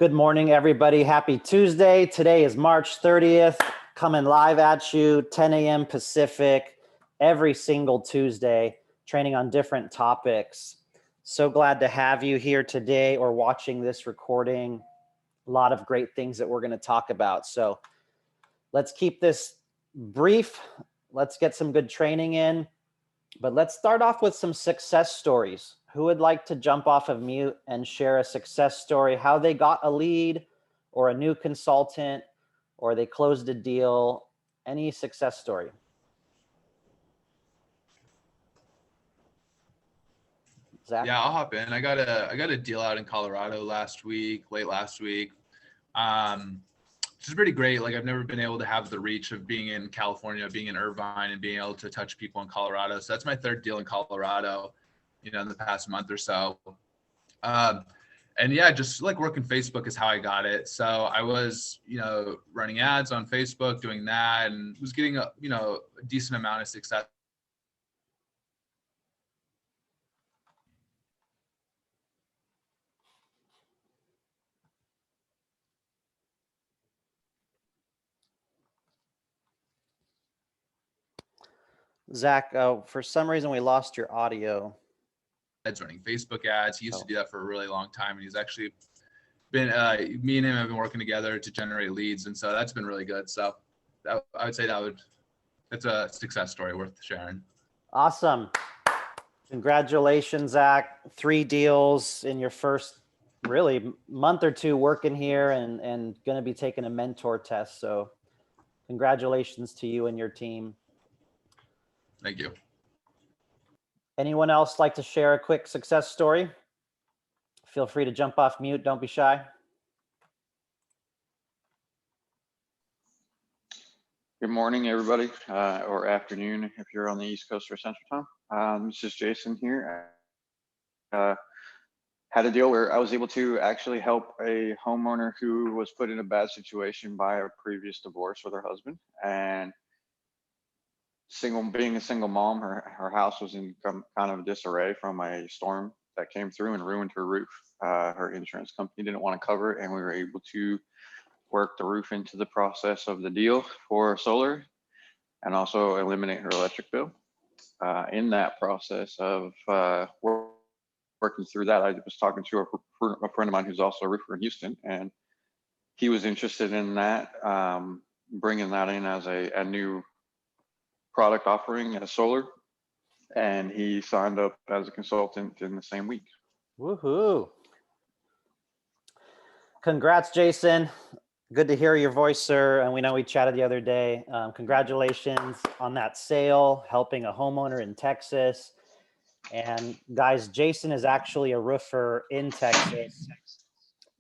Good morning, everybody. Happy Tuesday. Today is March 30th, coming live at you, 10 a.m. Pacific, every single Tuesday, training on different topics. So glad to have you here today or watching this recording. A lot of great things that we're going to talk about. So let's keep this brief. Let's get some good training in. But let's start off with some success stories. Who would like to jump off of mute and share a success story, how they got a lead or a new consultant or they closed a deal? Any success story? Zach? Yeah, I'll hop in. I got a deal out in Colorado late last week. Which is pretty great. Like, I've never been able to have the reach of being in California, being in Irvine, and being able to touch people in Colorado. So that's my third deal in Colorado, in the past month or so. And yeah, just like working Facebook is how I got it. So I was, running ads on Facebook, doing that, and was getting a decent amount of success. Zach, for some reason we lost your audio. Running Facebook ads. He used to do that for a really long time, and he's actually been me and him have been working together to generate leads, and so that's been really good. So I would say it's a success story worth sharing. Awesome. Congratulations, Zach. 3 deals in your first really month or two working here and going to be taking a mentor test. So congratulations to you and your team. Thank you. Anyone else like to share a quick success story? Feel free to jump off mute. Don't be shy. Good morning, everybody, or afternoon if you're on the East Coast or Central Time. This is Jason here. Had a deal where I was able to actually help a homeowner who was put in a bad situation by a previous divorce with her husband, and being a single mom, her house was in kind of disarray from a storm that came through and ruined her roof. Her insurance company didn't want to cover it, and we were able to work the roof into the process of the deal for solar and also eliminate her electric bill. In that process of working through that, I was talking to a friend of mine who's also a roofer in Houston, and he was interested in that, bringing that in as a new product offering as solar, and he signed up as a consultant in the same week. Woohoo. Congrats, Jason. Good to hear your voice, sir. And we know we chatted the other day. Congratulations on that sale, helping a homeowner in Texas. And guys, Jason is actually a roofer in Texas,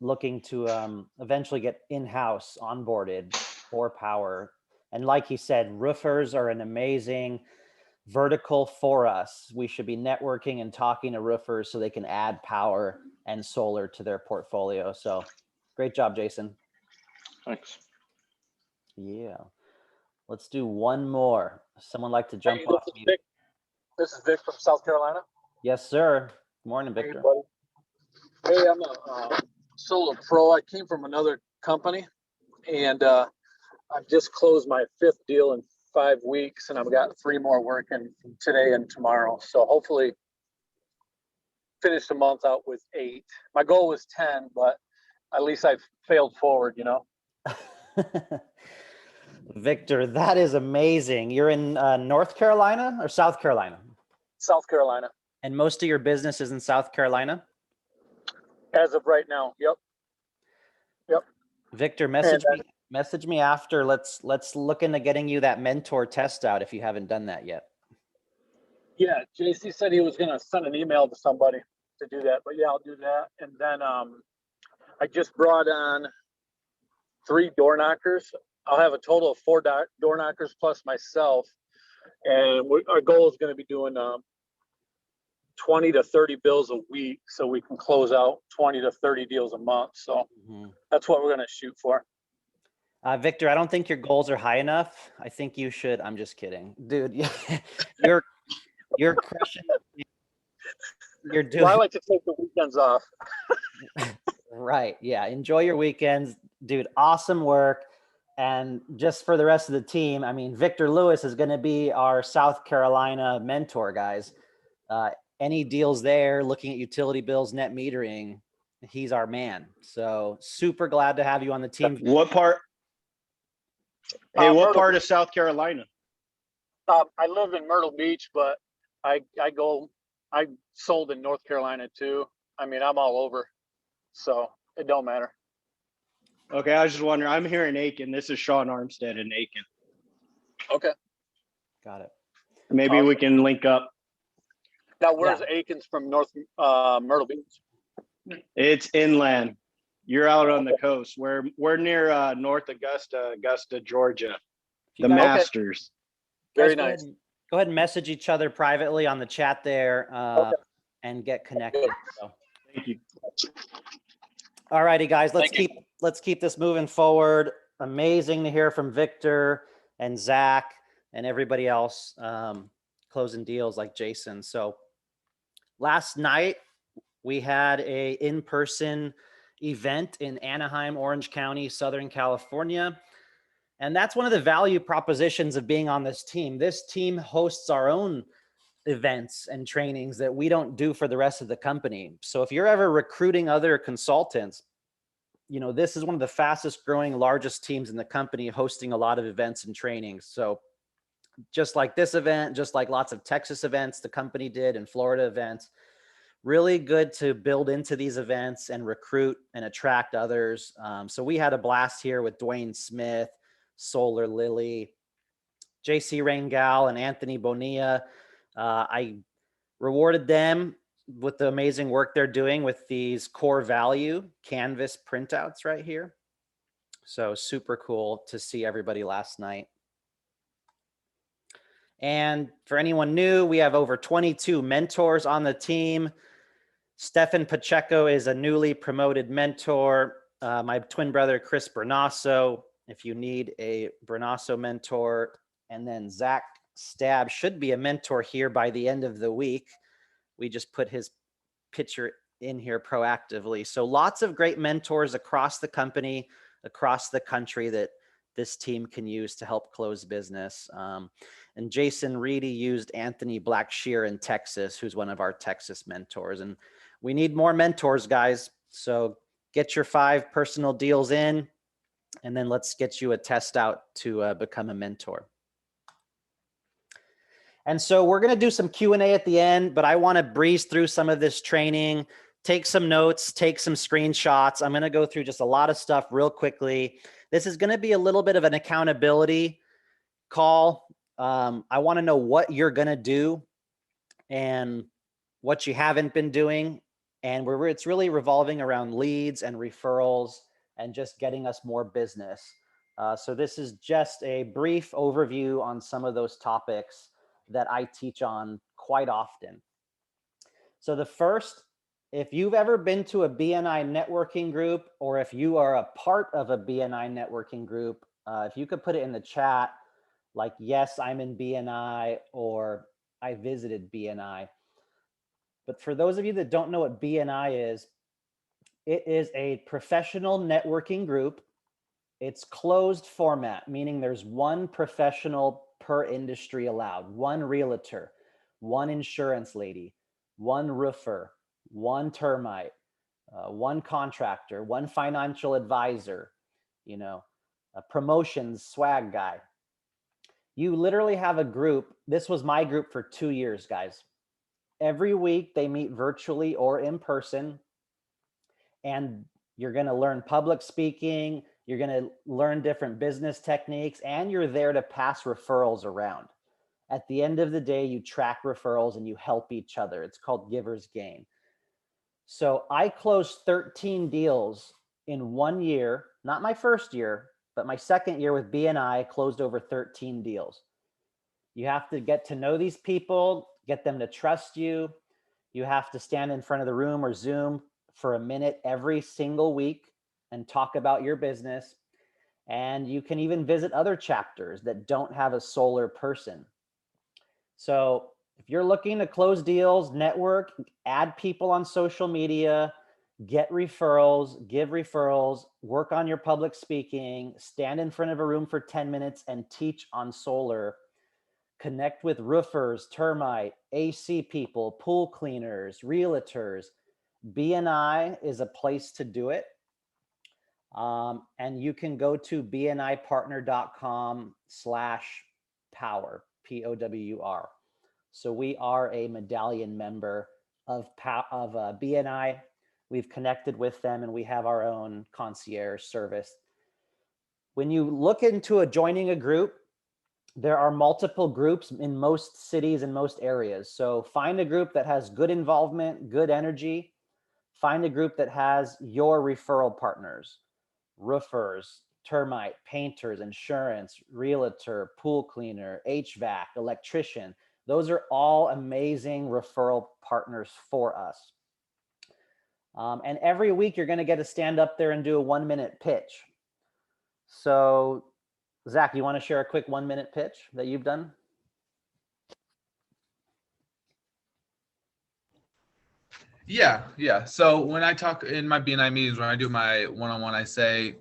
looking to eventually get in-house onboarded for power. And like he said, roofers are an amazing vertical for us. We should be networking and talking to roofers so they can add power and solar to their portfolio. So great job, Jason. Thanks. Yeah. Let's do one more. Someone like to jump off? This is Vic from South Carolina. Yes, sir. Good morning, Victor. Hey, I'm a solar pro. I came from another company, and I've just closed my 5th deal in 5 weeks, and I've got 3 more working today and tomorrow. So hopefully finish the month out with 8. My goal was 10, but at least I've failed forward, Victor, that is amazing. You're in North Carolina or South Carolina? South Carolina. And most of your business is in South Carolina? As of right now, yep. Victor, message me after. Let's look into getting you that mentor test out if you haven't done that yet. Yeah, JC said he was going to send an email to somebody to do that, but yeah, I'll do that. And then I just brought on 3 door knockers. I'll have a total of 4 door knockers plus myself. And our goal is going to be doing 20 to 30 bills a week, so we can close out 20 to 30 deals a month. So that's what we're going to shoot for. Victor, I don't think your goals are high enough. I think you should. I'm just kidding, dude. You're crushing. You're doing. Well, I like to take the weekends off. Right. Yeah. Enjoy your weekends, dude. Awesome work. And just for the rest of the team, I mean, Victor Lewis is going to be our South Carolina mentor, guys. Any deals there, looking at utility bills, net metering, he's our man. So super glad to have you on the team. What part? Hey, what Myrtle part Beach. of South Carolina? I live in Myrtle Beach, but I sold in North Carolina too. I mean, I'm all over, so it don't matter. Okay, I was just wondering. I'm here in Aiken. This is Sean Armstead in Aiken. Okay. Got it. Maybe we can link up. Now, where's Aikens from North Myrtle Beach? It's inland. You're out on the coast. We're near North Augusta, Georgia. The Masters. Very Guys, nice. Go ahead and message each other privately on the chat there and get connected. So. Thank you. All righty, guys, let's keep this moving forward. Amazing to hear from Victor and Zach and everybody else closing deals like Jason. So last night we had a in-person event in Anaheim, Orange County, Southern California. And that's one of the value propositions of being on this team. This team hosts our own events and trainings that we don't do for the rest of the company. So if you're ever recruiting other consultants, you know, this is one of the fastest growing, largest teams in the company hosting a lot of events and trainings. So just like this event, just like lots of Texas events the company did and Florida events, really good to build into these events and recruit and attract others. So we had a blast here with Dwayne Smith, Solar Lily, JC Rangal, and Anthony Bonilla. I rewarded them with the amazing work they're doing with these core value canvas printouts right here. So super cool to see everybody last night. And for anyone new, we have over 22 mentors on the team. Stefan Pacheco is a newly promoted mentor. My twin brother, Chris Bernasso, if you need a Bernasso mentor. And then Zach Stab should be a mentor here by the end of the week. We just put his picture in here proactively. So lots of great mentors across the company, across the country that this team can use to help close business. And Jason Reedy used Anthony Blackshear in Texas, who's one of our Texas mentors. And we need more mentors, guys. So get your 5 personal deals in, and then let's get you a test out to become a mentor. And so we're going to do some Q&A at the end, but I want to breeze through some of this training, take some notes, take some screenshots. I'm going to go through just a lot of stuff real quickly. This is going to be a little bit of an accountability call. I want to know what you're going to do and what you haven't been doing. And it's really revolving around leads and referrals and just getting us more business. So this is just a brief overview on some of those topics that I teach on quite often. So the first, if you've ever been to a BNI networking group, or if you are a part of a BNI networking group, if you could put it in the chat, like, yes, I'm in BNI, or I visited BNI. But for those of you that don't know what BNI is, it is a professional networking group. It's closed format, meaning there's one professional per industry allowed, one realtor, one insurance lady, one roofer, one termite, one contractor, one financial advisor, you know, a promotions swag guy. You literally have a group. This was my group for 2 years, guys. Every week they meet virtually or in person, and you're going to learn public speaking. You're going to learn different business techniques, and you're there to pass referrals around. At the end of the day, you track referrals and you help each other. It's called Giver's Gain. So I closed 13 deals in 1 year, not my first year, but my second year with BNI, I closed over 13 deals. You have to get to know these people, get them to trust you. You have to stand in front of the room or Zoom for a minute every single week and talk about your business. And you can even visit other chapters that don't have a solar person. So if you're looking to close deals, network, add people on social media, Get referrals, give referrals, work on your public speaking, stand in front of a room for 10 minutes and teach on solar. Connect with roofers, termite, AC people, pool cleaners, realtors. BNI is a place to do it. And you can go to bnipartner.com/power, POWR. So we are a medallion member of BNI. We've connected with them and we have our own concierge service. When you look into joining a group, there are multiple groups in most cities and most areas. So find a group that has good involvement, good energy. Find a group that has your referral partners, roofers, termite, painters, insurance, realtor, pool cleaner, HVAC, electrician. Those are all amazing referral partners for us. And every week you're going to get to stand up there and do a 1-minute pitch. So Zach, you want to share a quick 1-minute pitch that you've done? Yeah. So when I talk in my BNI meetings, when I do my one-on-one, I say,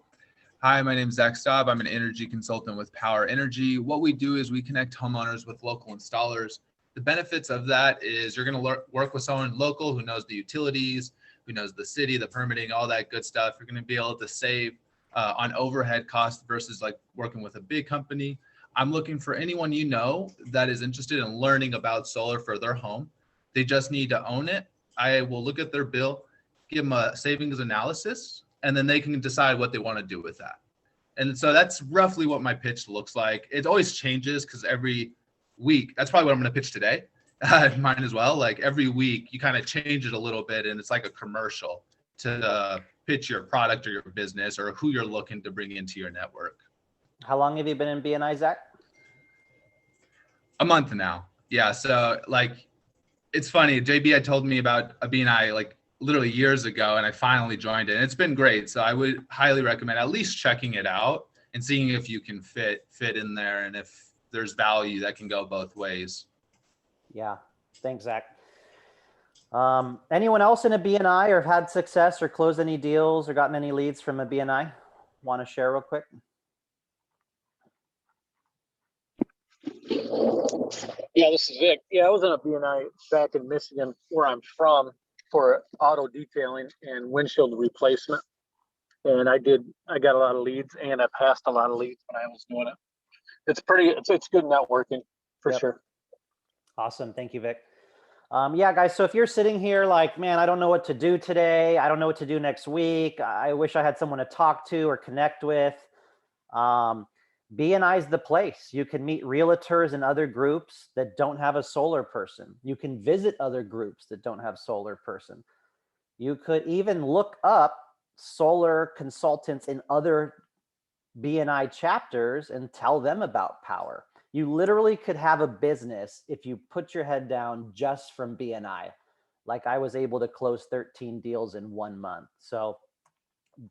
hi, my name is Zach Staub. I'm an energy consultant with Power Energy. What we do is we connect homeowners with local installers. The benefits of that is you're going to work with someone local who knows the utilities, who knows the city, the permitting, all that good stuff. You're going to be able to save on overhead costs versus like working with a big company. I'm looking for anyone you know that is interested in learning about solar for their home. They just need to own it. I will look at their bill, give them a savings analysis, and then they can decide what they want to do with that. And so that's roughly what my pitch looks like. It always changes because every week, that's probably what I'm going to pitch today, mine as well. Like every week you kind of change it a little bit and it's like a commercial to pitch your product or your business or who you're looking to bring into your network. How long have you been in BNI, Zach? A month now. Yeah. So like, it's funny. JB had told me about a BNI like literally years ago, and I finally joined it. And it's been great. So I would highly recommend at least checking it out and seeing if you can fit in there and if there's value that can go both ways. Yeah. Thanks, Zach. Anyone else in a BNI or had success or closed any deals or gotten any leads from a BNI? Want to share real quick? Yeah, this is Vic. Yeah, I was in a BNI back in Michigan, where I'm from, for auto detailing and windshield replacement. And I got a lot of leads and I passed a lot of leads when I was doing it. It's good networking for sure. Awesome. Thank you, Vic. Yeah, guys. So if you're sitting here like, man, I don't know what to do today. I don't know what to do next week. I wish I had someone to talk to or connect with. BNI is the place. You can meet realtors and other groups that don't have a solar person. You can visit other groups that don't have solar person. You could even look up solar consultants in other BNI chapters and tell them about power. You literally could have a business if you put your head down just from BNI. Like I was able to close 13 deals in 1 month. So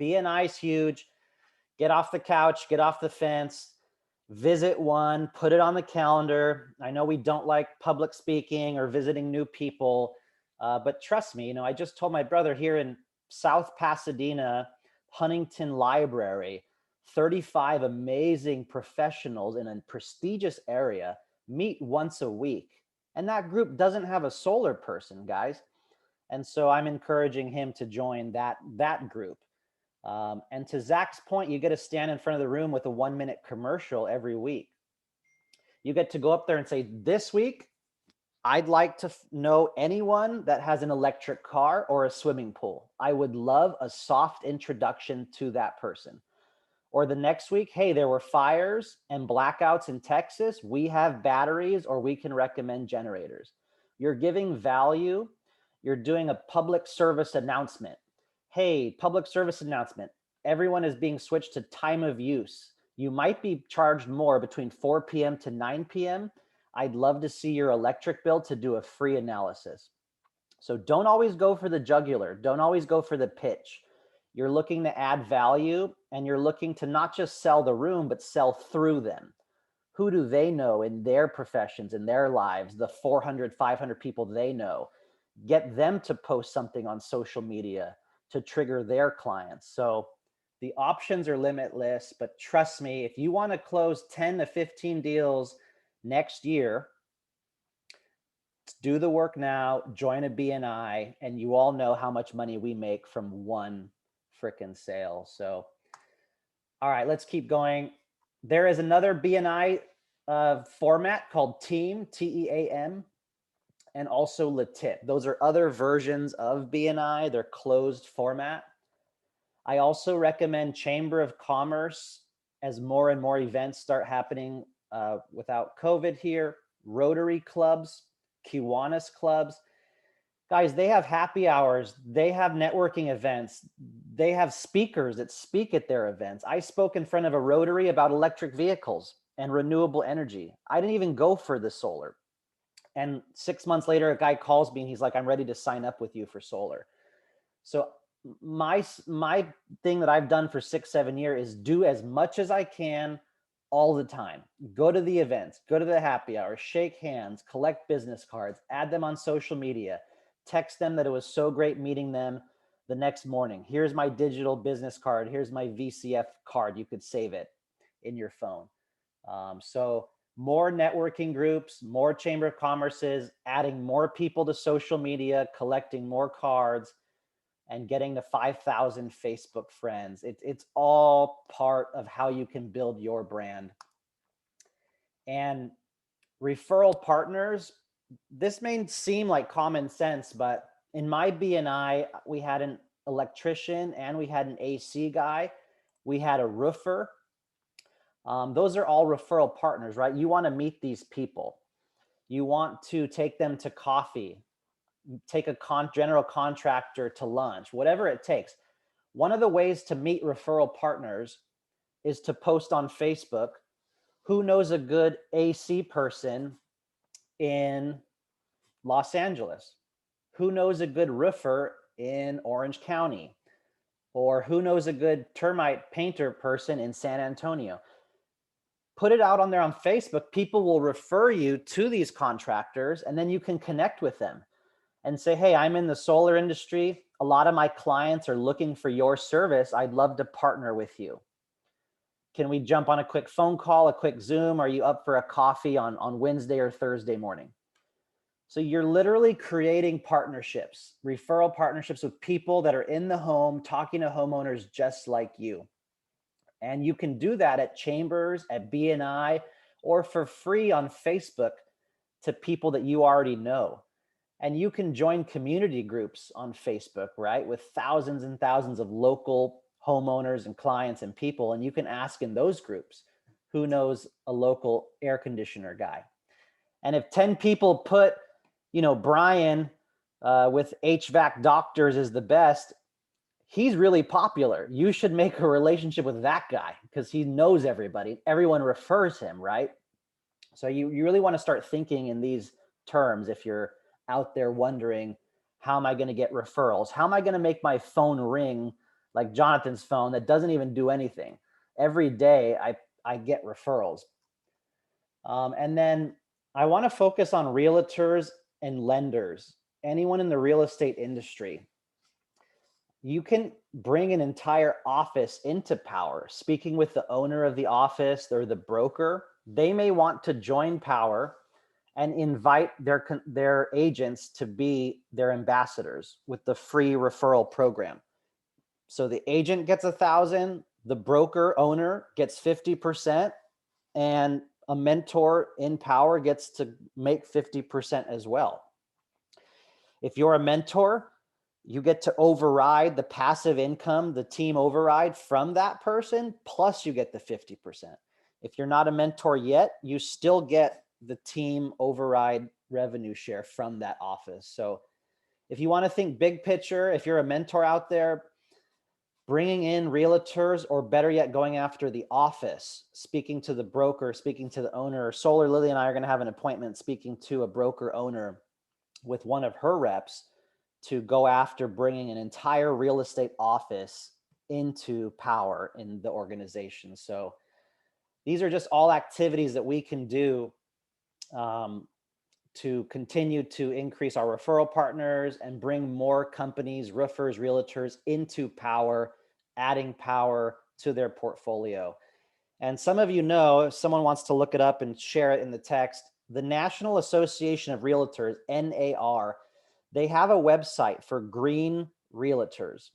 BNI is huge. Get off the couch, get off the fence, visit one, put it on the calendar. I know we don't like public speaking or visiting new people, but trust me, I just told my brother here in South Pasadena, Huntington Library, 35 amazing professionals in a prestigious area meet once a week. And that group doesn't have a solar person, guys. And so I'm encouraging him to join that group. And to Zach's point, you get to stand in front of the room with a 1-minute commercial every week. You get to go up there and say, this week, I'd like to know anyone that has an electric car or a swimming pool. I would love a soft introduction to that person. Or the next week, hey, there were fires and blackouts in Texas. We have batteries or we can recommend generators. You're giving value. You're doing a public service announcement. Hey, public service announcement. Everyone is being switched to time of use. You might be charged more between 4 p.m. to 9 p.m. I'd love to see your electric bill to do a free analysis. So don't always go for the jugular. Don't always go for the pitch. You're looking to add value and you're looking to not just sell the room, but sell through them. Who do they know in their professions, in their lives, the 400, 500 people they know? Get them to post something on social media. to trigger their clients. So the options are limitless, but trust me, if you want to close 10 to 15 deals next year, do the work now, join a BNI, and you all know how much money we make from one frickin' sale. So, all right, let's keep going. There is another BNI format called Team, T-E-A-M, and also Latip. Those are other versions of BNI. They're closed format. I also recommend Chamber of Commerce as more and more events start happening without COVID here. Rotary clubs, Kiwanis clubs. Guys, they have happy hours. They have networking events. They have speakers that speak at their events. I spoke in front of a Rotary about electric vehicles and renewable energy. I didn't even go for the solar. And 6 months later, a guy calls me and he's like, I'm ready to sign up with you for solar. So my thing that I've done for 6-7 years is do as much as I can all the time. Go to the events, go to the happy hour, shake hands, collect business cards, add them on social media, text them that it was so great meeting them the next morning. Here's my digital business card. Here's my VCF card. You could save it in your phone. So more networking groups, more Chamber of Commerce's, adding more people to social media, collecting more cards, and getting to 5,000 Facebook friends. It's all part of how you can build your brand. And referral partners, this may seem like common sense, but in my BNI, we had an electrician and we had an AC guy. We had a roofer. Those are all referral partners, right? You want to meet these people. You want to take them to coffee, take a general contractor to lunch, whatever it takes. One of the ways to meet referral partners is to post on Facebook, who knows a good AC person in Los Angeles? Who knows a good roofer in Orange County? Or who knows a good termite painter person in San Antonio? Put it out on there on Facebook. People will refer you to these contractors, and then you can connect with them and say, hey, I'm in the solar industry. A lot of my clients are looking for your service. I'd love to partner with you. Can we jump on a quick phone call, a quick Zoom? Are you up for a coffee on Wednesday or Thursday morning? So you're literally creating partnerships, referral partnerships with people that are in the home, talking to homeowners just like you. And you can do that at Chambers, at BNI, or for free on Facebook to people that you already know. And you can join community groups on Facebook, right? With thousands and thousands of local homeowners and clients and people. And you can ask in those groups, who knows a local air conditioner guy? And if 10 people put, Brian with HVAC doctors is the best, he's really popular. You should make a relationship with that guy because he knows everybody. Everyone refers him, right? So you really want to start thinking in these terms if you're out there wondering, how am I going to get referrals? How am I going to make my phone ring like Jonathan's phone that doesn't even do anything? Every day I get referrals. And then I want to focus on realtors and lenders, anyone in the real estate industry. You can bring an entire office into Power. Speaking with the owner of the office or the broker, they may want to join Power and invite their agents to be their ambassadors with the free referral program. So the agent gets 1,000, the broker owner gets 50%, and a mentor in Power gets to make 50% as well. If you're a mentor, you get to override the passive income, the team override from that person, plus you get the 50%. If you're not a mentor yet, you still get the team override revenue share from that office. So if you want to think big picture, if you're a mentor out there, bringing in realtors, or better yet, going after the office, speaking to the broker, speaking to the owner. Solar Lily and I are going to have an appointment speaking to a broker owner with one of her reps to go after bringing an entire real estate office into Power in the organization. So these are just all activities that we can do to continue to increase our referral partners and bring more companies, roofers, realtors into power, adding power to their portfolio. And some of you know, if someone wants to look it up and share it in the text, the National Association of Realtors, NAR, they have a website for green realtors.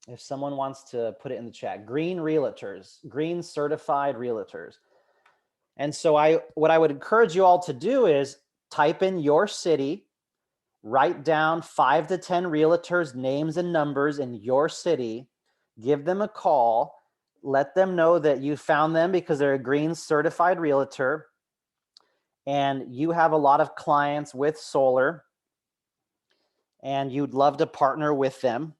If someone wants to put it in the chat, green realtors, green certified realtors. And so what I would encourage you all to do is type in your city, write down 5 to 10 realtors' names and numbers in your city, give them a call, let them know that you found them because they're a green certified realtor and you have a lot of clients with solar and you'd love to partner with them.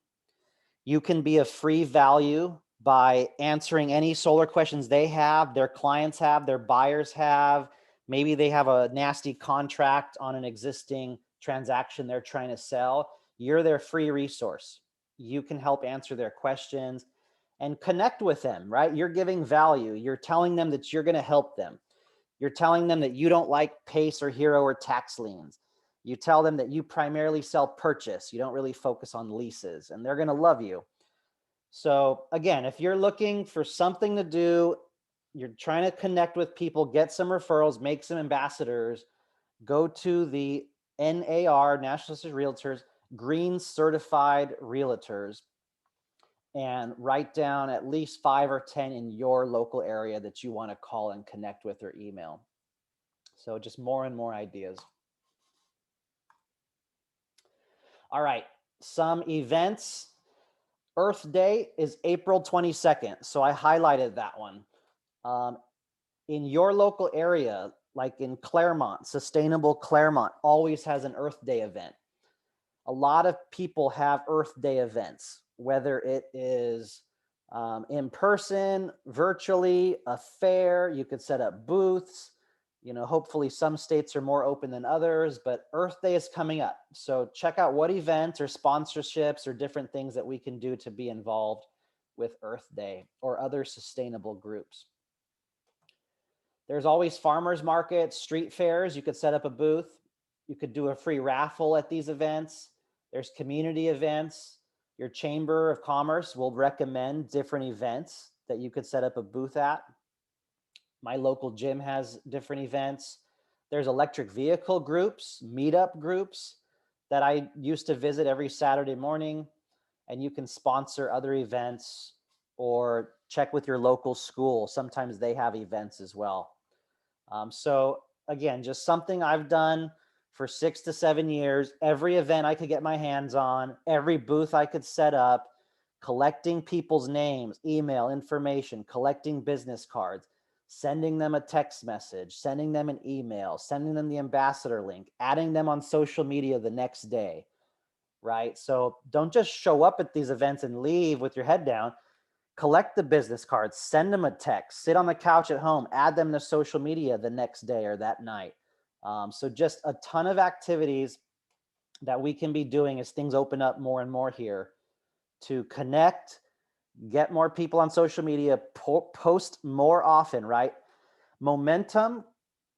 You can be a free value by answering any solar questions they have, their clients have, their buyers have. Maybe they have a nasty contract on an existing transaction they're trying to sell. You're their free resource. You can help answer their questions and connect with them, right? You're giving value. You're telling them that you're going to help them. You're telling them that you don't like PACE or HERO or tax liens. You tell them that you primarily sell purchase. You don't really focus on leases, and they're going to love you. So again, if you're looking for something to do, you're trying to connect with people, get some referrals, make some ambassadors, go to the NAR, National Association of Realtors, green certified realtors, and write down at least 5 or 10 in your local area that you want to call and connect with or email. So just more and more ideas. All right, some events. Earth Day is April 22nd. So I highlighted that one. In your local area, like in Claremont, Sustainable Claremont always has an Earth Day event. A lot of people have Earth Day events, whether it is in person, virtually, a fair, you could set up booths. You know, hopefully some states are more open than others, but Earth Day is coming up. So check out what events or sponsorships or different things that we can do to be involved with Earth Day or other sustainable groups. There's always farmers markets, street fairs. You could set up a booth. You could do a free raffle at these events. There's community events. Your Chamber of Commerce will recommend different events that you could set up a booth at. My local gym has different events. There's electric vehicle groups, meetup groups that I used to visit every Saturday morning, and you can sponsor other events or check with your local school. Sometimes they have events as well. So again, just something I've done for 6 to 7 years. Every event I could get my hands on, every booth I could set up, collecting people's names, email information, collecting business cards, sending them a text message, sending them an email, sending them the ambassador link, adding them on social media the next day, right? So don't just show up at these events and leave with your head down. Collect the business cards, send them a text, sit on the couch at home, add them to social media the next day or that night. So just a ton of activities that we can be doing as things open up more and more here to connect, get more people on social media, post more often, right? Momentum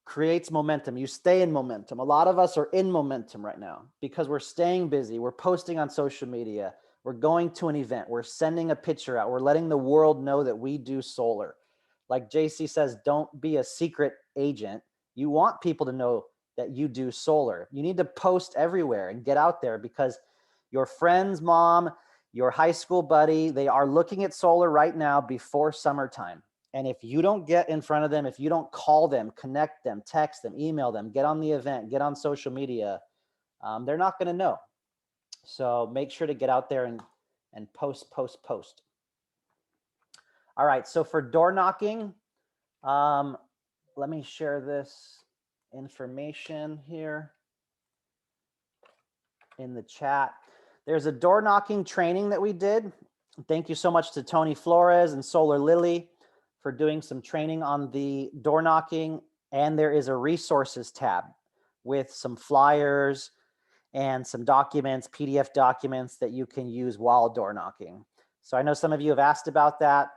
creates momentum. You stay in momentum. A lot of us are in momentum right now because we're staying busy. We're posting on social media. We're going to an event. We're sending a picture out. We're letting the world know that we do solar. Like JC says, don't be a secret agent. You want people to know that you do solar. You need to post everywhere and get out there because your friend's mom, your high school buddy, they are looking at solar right now before summertime. And if you don't get in front of them, if you don't call them, connect them, text them, email them, get on the event, get on social media, they're not going to know. So make sure to get out there and post. All right. So for door knocking, let me share this information here in the chat. There's a door knocking training that we did. Thank you so much to Tony Flores and Solar Lily for doing some training on the door knocking. And there is a resources tab with some flyers and some documents, PDF documents that you can use while door knocking. So I know some of you have asked about that.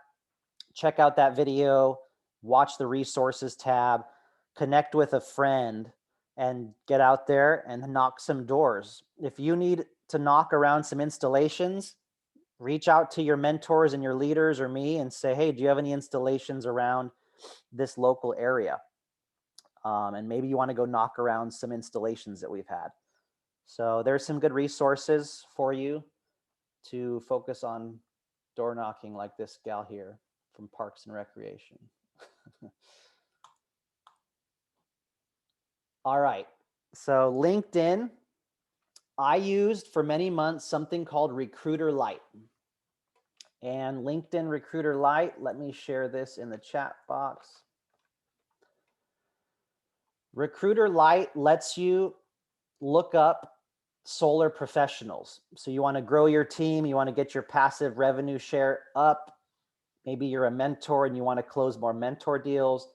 Check out that video, watch the resources tab, connect with a friend and get out there and knock some doors. If you need to knock around some installations, reach out to your mentors and your leaders or me and say, hey, do you have any installations around this local area? And maybe you want to go knock around some installations that we've had. So there's some good resources for you to focus on door knocking, like this gal here from Parks and Recreation. All right, so LinkedIn, I used for many months something called Recruiter Lite. And LinkedIn Recruiter Lite, let me share this in the chat box. Recruiter Lite lets you look up solar professionals. So you want to grow your team, you want to get your passive revenue share up. Maybe you're a mentor and you want to close more mentor deals.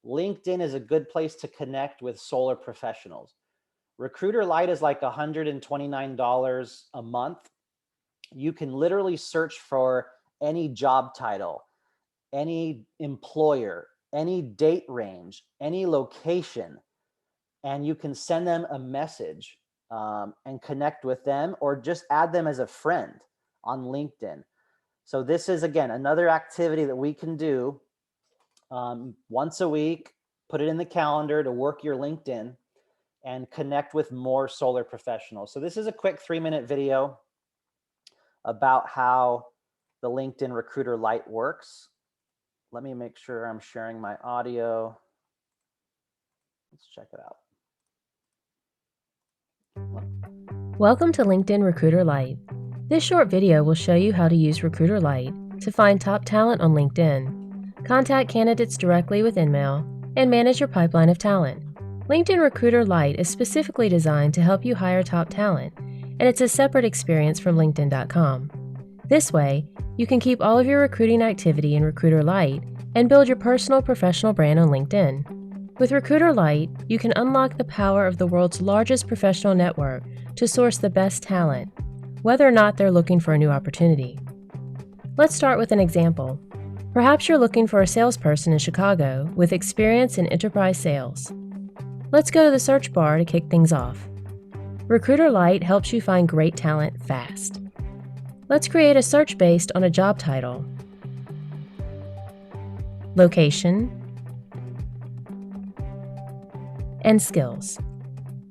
LinkedIn is a good place to connect with solar professionals. Recruiter Lite is like $129 a month. You can literally search for any job title, any employer, any date range, any location, and you can send them a message and connect with them, or just add them as a friend on LinkedIn. So this is, again, another activity that we can do once a week. Put it in the calendar to work your LinkedIn and connect with more solar professionals. So this is a quick 3-minute video about how the LinkedIn Recruiter Lite works. Let me make sure I'm sharing my audio. Let's check it out. Welcome to LinkedIn Recruiter Lite. This short video will show you how to use Recruiter Lite to find top talent on LinkedIn, contact candidates directly with InMail, and manage your pipeline of talent. LinkedIn Recruiter Lite is specifically designed to help you hire top talent, and it's a separate experience from LinkedIn.com. This way, you can keep all of your recruiting activity in Recruiter Lite and build your personal professional brand on LinkedIn. With Recruiter Lite, you can unlock the power of the world's largest professional network to source the best talent, whether or not they're looking for a new opportunity. Let's start with an example. Perhaps you're looking for a salesperson in Chicago with experience in enterprise sales. Let's go to the search bar to kick things off. Recruiter Lite helps you find great talent fast. Let's create a search based on a job title, location, and skills.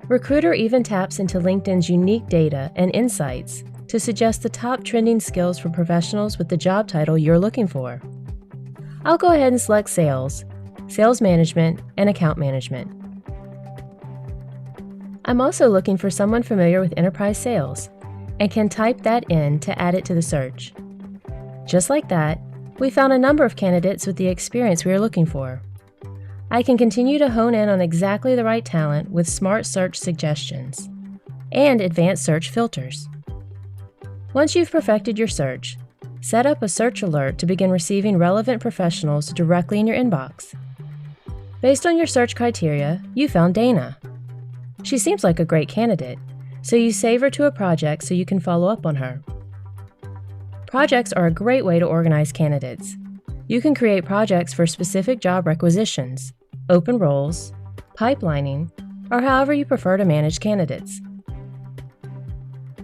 Recruiter even taps into LinkedIn's unique data and insights to suggest the top trending skills for professionals with the job title you're looking for. I'll go ahead and select sales, sales management, and account management. I'm also looking for someone familiar with enterprise sales and can type that in to add it to the search. Just like that, we found a number of candidates with the experience we are looking for. I can continue to hone in on exactly the right talent with smart search suggestions and advanced search filters. Once you've perfected your search, set up a search alert to begin receiving relevant professionals directly in your inbox. Based on your search criteria, you found Dana. She seems like a great candidate, so you save her to a project so you can follow up on her. Projects are a great way to organize candidates. You can create projects for specific job requisitions, open roles, pipelining, or however you prefer to manage candidates.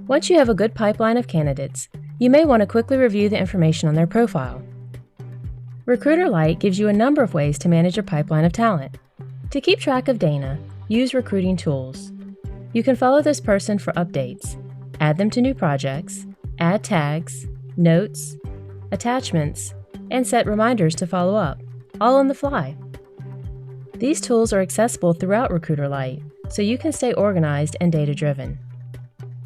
Once you have a good pipeline of candidates, you may want to quickly review the information on their profile. Recruiter Lite gives you a number of ways to manage your pipeline of talent. To keep track of Dana, use recruiting tools. You can follow this person for updates, add them to new projects, add tags, notes, attachments, and set reminders to follow up, all on the fly. These tools are accessible throughout Recruiter Lite, so you can stay organized and data-driven.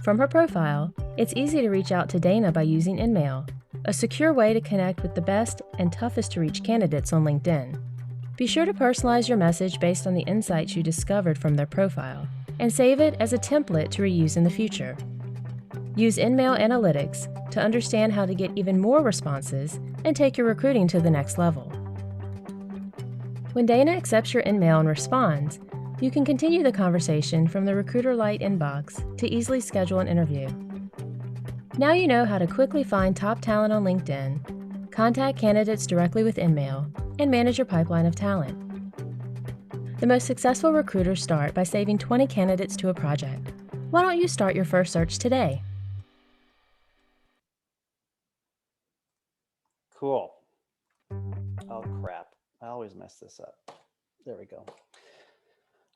From her profile, it's easy to reach out to Dana by using InMail, a secure way to connect with the best and toughest to reach candidates on LinkedIn. Be sure to personalize your message based on the insights you discovered from their profile, and save it as a template to reuse in the future. Use InMail Analytics to understand how to get even more responses and take your recruiting to the next level. When Dana accepts your InMail and responds, you can continue the conversation from the Recruiter Lite inbox to easily schedule an interview. Now you know how to quickly find top talent on LinkedIn, contact candidates directly with InMail, and manage your pipeline of talent. The most successful recruiters start by saving 20 candidates to a project. Why don't you start your first search today? Cool. Oh, crap. I always mess this up. There we go.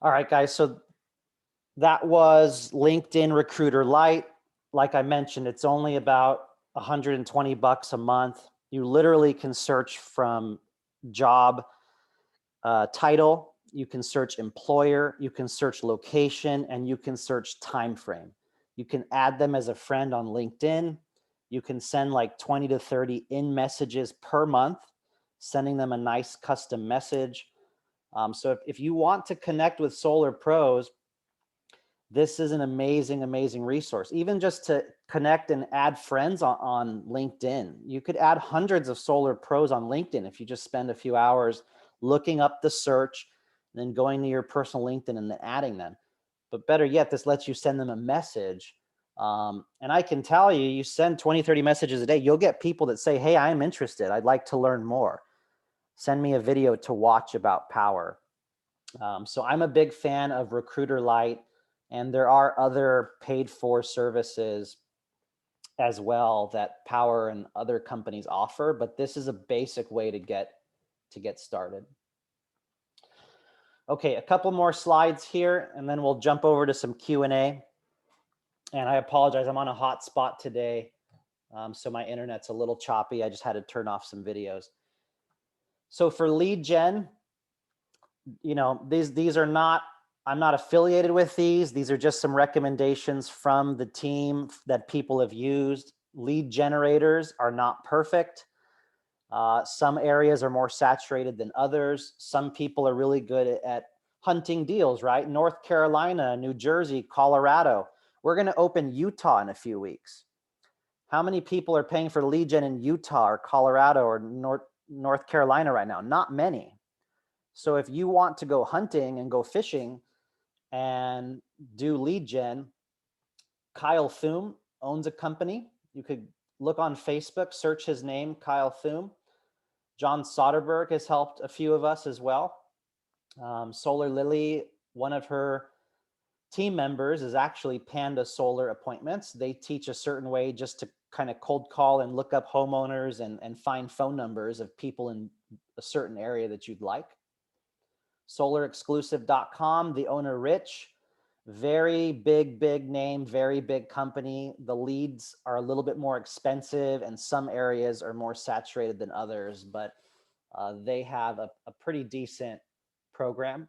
All right, guys. So that was LinkedIn Recruiter Lite. Like I mentioned, it's only about $120 a month. You literally can search from job title, you can search employer, you can search location, and you can search time frame. You can add them as a friend on LinkedIn. You can send like 20 to 30 in messages per month, sending them a nice custom message. So if you want to connect with solar pros, this is an amazing, amazing resource. Even just to connect and add friends on LinkedIn. You could add hundreds of solar pros on LinkedIn if you just spend a few hours looking up the search, and then going to your personal LinkedIn and then adding them. But better yet, this lets you send them a message. And I can tell you, you send 20, 30 messages a day, you'll get people that say, hey, I'm interested. I'd like to learn more. Send me a video to watch about power. So I'm a big fan of Recruiter Lite, and there are other paid for services as well that Power and other companies offer, but this is a basic way to get started. Okay, a couple more slides here, and then we'll jump over to some Q&A. And I apologize, I'm on a hot spot today, so my internet's a little choppy. I just had to turn off some videos. So for lead gen, you know, these are not, I'm not affiliated with these. These are just some recommendations from the team that people have used. Lead generators are not perfect. Some areas are more saturated than others. Some people are really good at hunting deals, right? North Carolina, New Jersey, Colorado. We're going to open Utah in a few weeks. How many people are paying for lead gen in Utah or Colorado or North Carolina right now? Not many. So if you want to go hunting and go fishing and do lead gen, Kyle Thum owns a company. You could look on Facebook, search his name, Kyle Thum. John Soderberg has helped a few of us as well. Solar Lily, one of her team members is actually Panda Solar Appointments. They teach a certain way just to kind of cold call and look up homeowners and find phone numbers of people in a certain area that you'd like. SolarExclusive.com, the owner Rich, very big name, very big company. The leads are a little bit more expensive and some areas are more saturated than others, but they have a pretty decent program.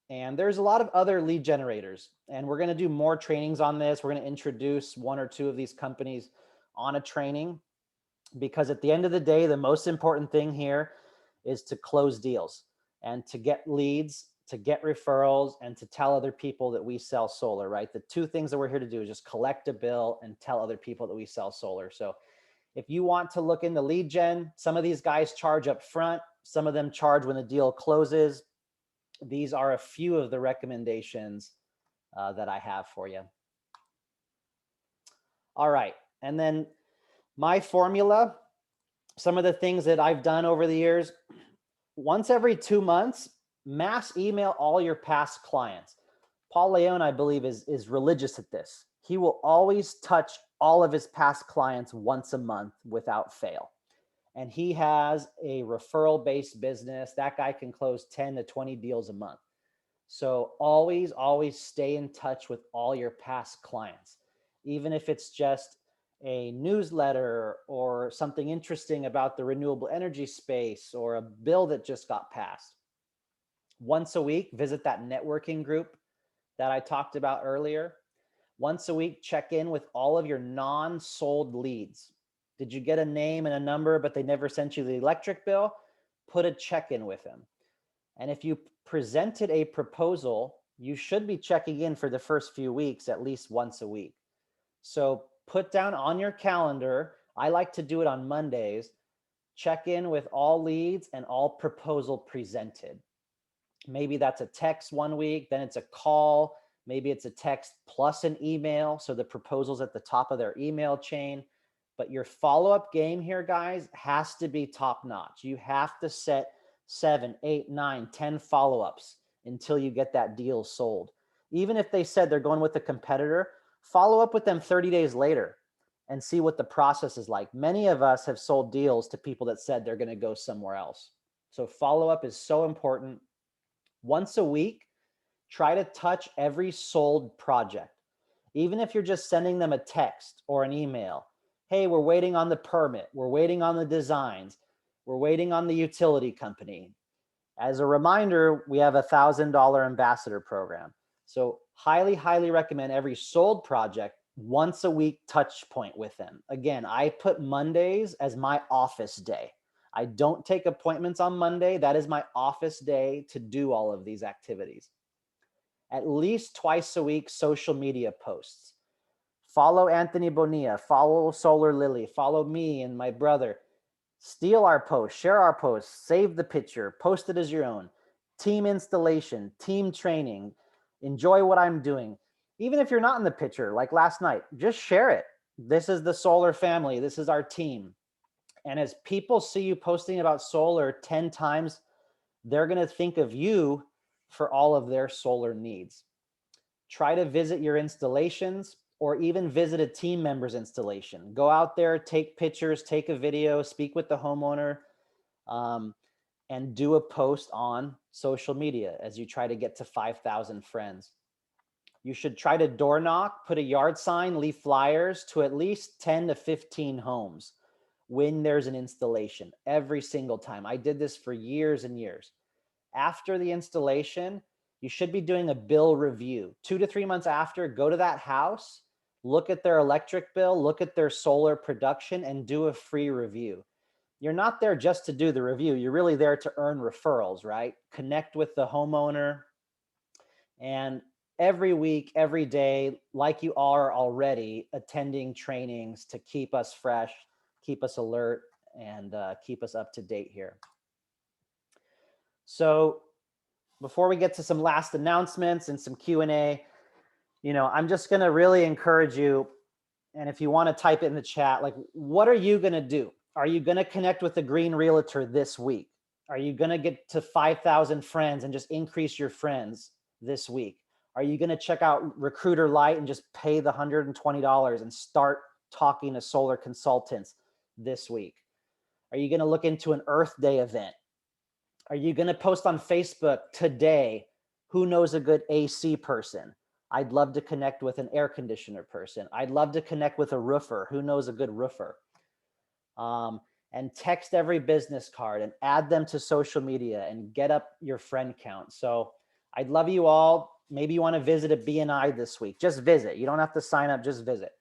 And there's a lot of other lead generators, and we're going to do more trainings on this. We're going to introduce one or two of these companies on a training, because at the end of the day, the most important thing here is to close deals and to get leads, to get referrals, and to tell other people that we sell solar, right? The two things that we're here to do is just collect a bill and tell other people that we sell solar. So if you want to look into lead gen, some of these guys charge up front, some of them charge when the deal closes. These are a few of the recommendations that I have for you. All right, and then my formula, some of the things that I've done over the years, once every 2 months, mass email all your past clients. Paul Leone, I believe, is religious at this. He will always touch all of his past clients once a month without fail. And he has a referral-based business. That guy can close 10 to 20 deals a month. So always stay in touch with all your past clients, even if it's just a newsletter or something interesting about the renewable energy space or a bill that just got passed. Once a week, visit that networking group that I talked about earlier. Once a week, check in with all of your non-sold leads. Did you get a name and a number, but they never sent you the electric bill? Put a check in with them. And if you presented a proposal, you should be checking in for the first few weeks, at least once a week. So put down on your calendar, I like to do it on Mondays, check in with all leads and all proposal presented. Maybe that's a text 1 week, then it's a call, maybe it's a text plus an email, so the proposal's at the top of their email chain. But your follow-up game here, guys, has to be top-notch. You have to set 7, 8, 9, 10 follow-ups until you get that deal sold. Even if they said they're going with a competitor, follow up with them 30 days later and see what the process is like. Many of us have sold deals to people that said they're going to go somewhere else. So follow up is so important. Once a week, try to touch every sold project. Even if you're just sending them a text or an email. Hey, we're waiting on the permit. We're waiting on the designs. We're waiting on the utility company. As a reminder, we have a $1,000 ambassador program. So highly, highly recommend every sold project once a week touch point with them. Again, I put Mondays as my office day. I don't take appointments on Monday. That is my office day to do all of these activities. At least twice a week, social media posts. Follow Anthony Bonilla, follow Solar Lily, follow me and my brother. Steal our post, share our post, save the picture, post it as your own. Team installation, team training, enjoy what I'm doing. Even if you're not in the picture, like last night, just share it. This is the solar family. This is our team. And as people see you posting about solar 10 times, they're going to think of you for all of their solar needs. Try to visit your installations or even visit a team member's installation. Go out there, take pictures, take a video, speak with the homeowner, and do a post on social media as you try to get to 5,000 friends. You should try to door knock, put a yard sign, leave flyers to at least 10 to 15 homes when there's an installation every single time. I did this for years and years. After the installation, you should be doing a bill review. 2 to 3 months after, go to that house, look at their electric bill, look at their solar production, and do a free review. You're not there just to do the review. You're really there to earn referrals, right? Connect with the homeowner. And every week, every day, like you are already, attending trainings to keep us fresh, keep us alert, and keep us up to date here. So before we get to some last announcements and some Q&A, I'm just going to really encourage you. And if you want to type it in the chat, like, what are you going to do? Are you going to connect with the green realtor this week? Are you going to get to 5,000 friends and just increase your friends this week? Are you going to check out Recruiter Lite and just pay the $120 and start talking to solar consultants this week? Are you going to look into an Earth Day event? Are you going to post on Facebook today, who knows a good AC person? I'd love to connect with an air conditioner person. I'd love to connect with a roofer. Who knows a good roofer? And text every business card and add them to social media and get up your friend count. So I'd love you all. Maybe you want to visit a BNI this week. Just visit. You don't have to sign up. Just visit.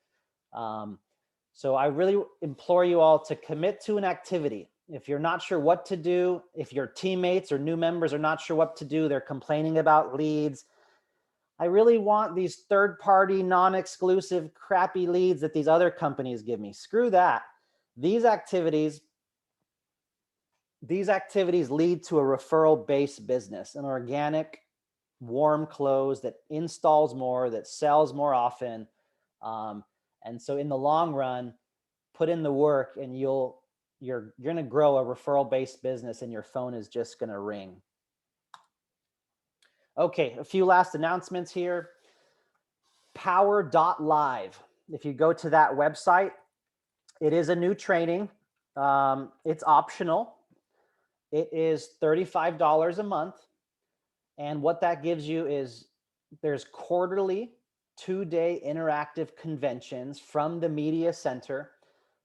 So I really implore you all to commit to an activity. If you're not sure what to do, if your teammates or new members are not sure what to do, they're complaining about leads. I really want these third-party, non-exclusive, crappy leads that these other companies give me. Screw that. These activities lead to a referral-based business, an organic, warm close that installs more, that sells more often. And so in the long run, put in the work and you're going to grow a referral-based business and your phone is just going to ring. Okay, a few last announcements here. Power.live. If you go to that website, it is a new training. It's optional. It is $35 a month. And what that gives you is there's quarterly 2-day interactive conventions from the media center.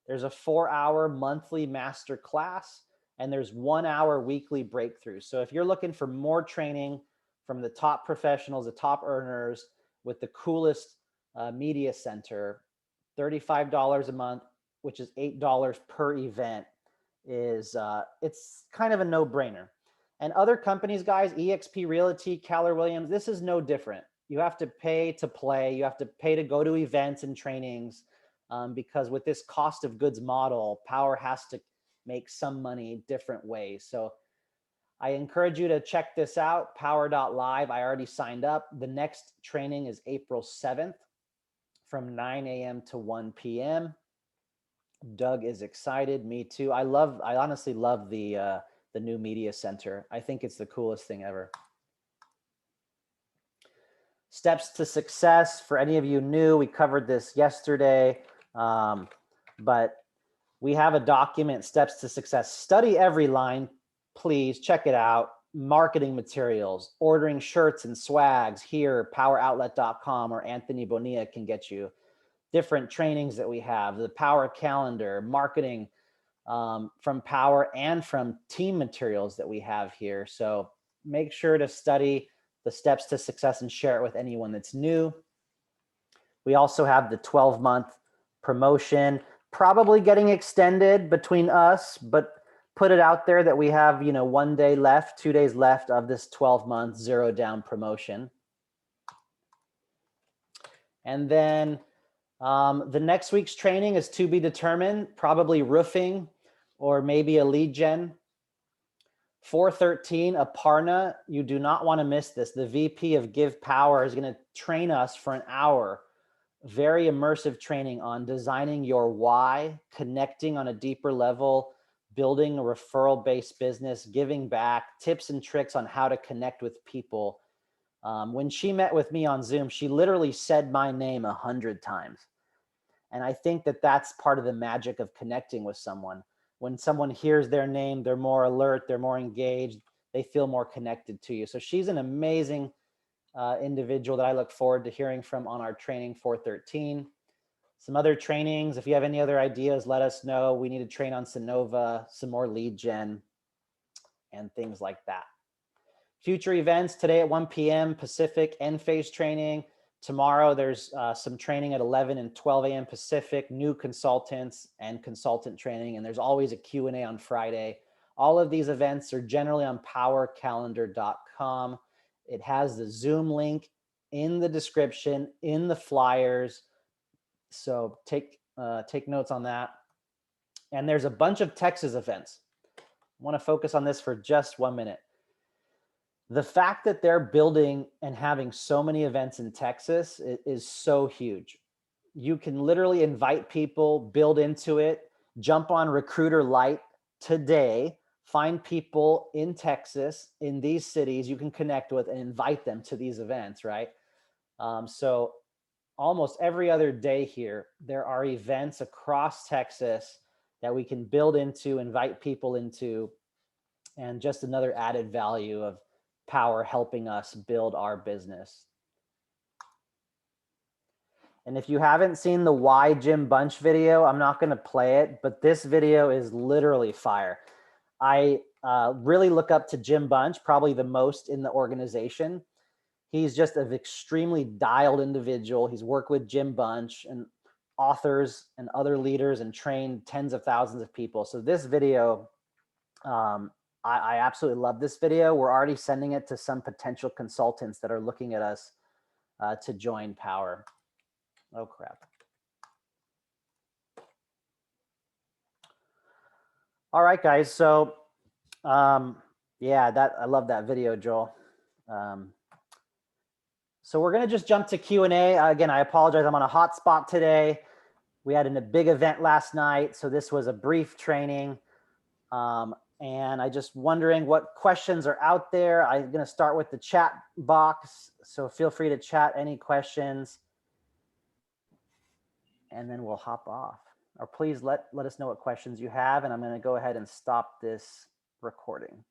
There's a 4-hour monthly master class, and there's 1-hour weekly breakthrough. So if you're looking for more training from the top professionals, the top earners with the coolest media center, $35 a month, which is $8 per event, is it's kind of a no-brainer. And other companies, guys, eXp Realty, Keller Williams, this is no different. You have to pay to play. You have to pay to go to events and trainings because with this cost of goods model, Power has to make some money different ways. So I encourage you to check this out, power.live. I already signed up. The next training is April 7th from 9 a.m. to 1 p.m. Doug is excited. Me too. I honestly love the new media center. I think it's the coolest thing ever. Steps to success, for any of you new, we covered this yesterday, but we have a document, Steps to Success. Study every line, please check it out. Marketing materials, ordering shirts and swags here, poweroutlet.com, or Anthony Bonilla can get you. Different trainings that we have, the Power Calendar, marketing from Power, and from team materials that we have here. So make sure to study the Steps to Success and share it with anyone that's new. We also have the 12-month promotion, probably getting extended between us, but put it out there that we have, 1 day left, 2 days left of this 12-month 0 down promotion. And then the next week's training is to be determined, probably roofing or maybe a lead gen. 413, Aparna, you do not want to miss this. The VP of Give Power is going to train us for an hour. Very immersive training on designing your why, connecting on a deeper level, building a referral-based business, giving back, tips and tricks on how to connect with people. When she met with me on Zoom, she literally said my name 100 times. And I think that that's part of the magic of connecting with someone. When someone hears their name, they're more alert, they're more engaged, they feel more connected to you. So she's an amazing individual that I look forward to hearing from on our training 413. Some other trainings, if you have any other ideas, let us know. We need to train on Sonova, some more lead gen, and things like that. Future events today at 1 p.m. Pacific, Enphase training. Tomorrow there's some training at 11 and 12 a.m. Pacific, new consultants and consultant training. And there's always a Q&A on Friday. All of these events are generally on powercalendar.com. It has the Zoom link in the description, in the flyers. So take notes on that. And there's a bunch of Texas events. I want to focus on this for just 1 minute. The fact that they're building and having so many events in Texas is so huge. You can literally invite people, build into it, jump on Recruiter Lite today, find people in Texas, in these cities you can connect with and invite them to these events, right? So almost every other day here, there are events across Texas that we can build into, invite people into, and just another added value of Power helping us build our business. And if you haven't seen the Why Jim Bunch video, I'm not going to play it, but this video is literally fire. I really look up to Jim Bunch, probably the most in the organization. He's just an extremely dialed individual. He's worked with Jim Bunch and authors and other leaders and trained tens of thousands of people. So this video, I absolutely love this video. We're already sending it to some potential consultants that are looking at us to join Power. Oh, crap. All right, guys. So, yeah, I love that video, Joel. So we're going to just jump to Q&A. Again, I apologize. I'm on a hotspot today. We had a big event last night, so this was a brief training. And I just wondering what questions are out there. I'm going to start with the chat box, so feel free to chat any questions, and then we'll hop off. Or please let us know what questions you have, and I'm going to go ahead and stop this recording.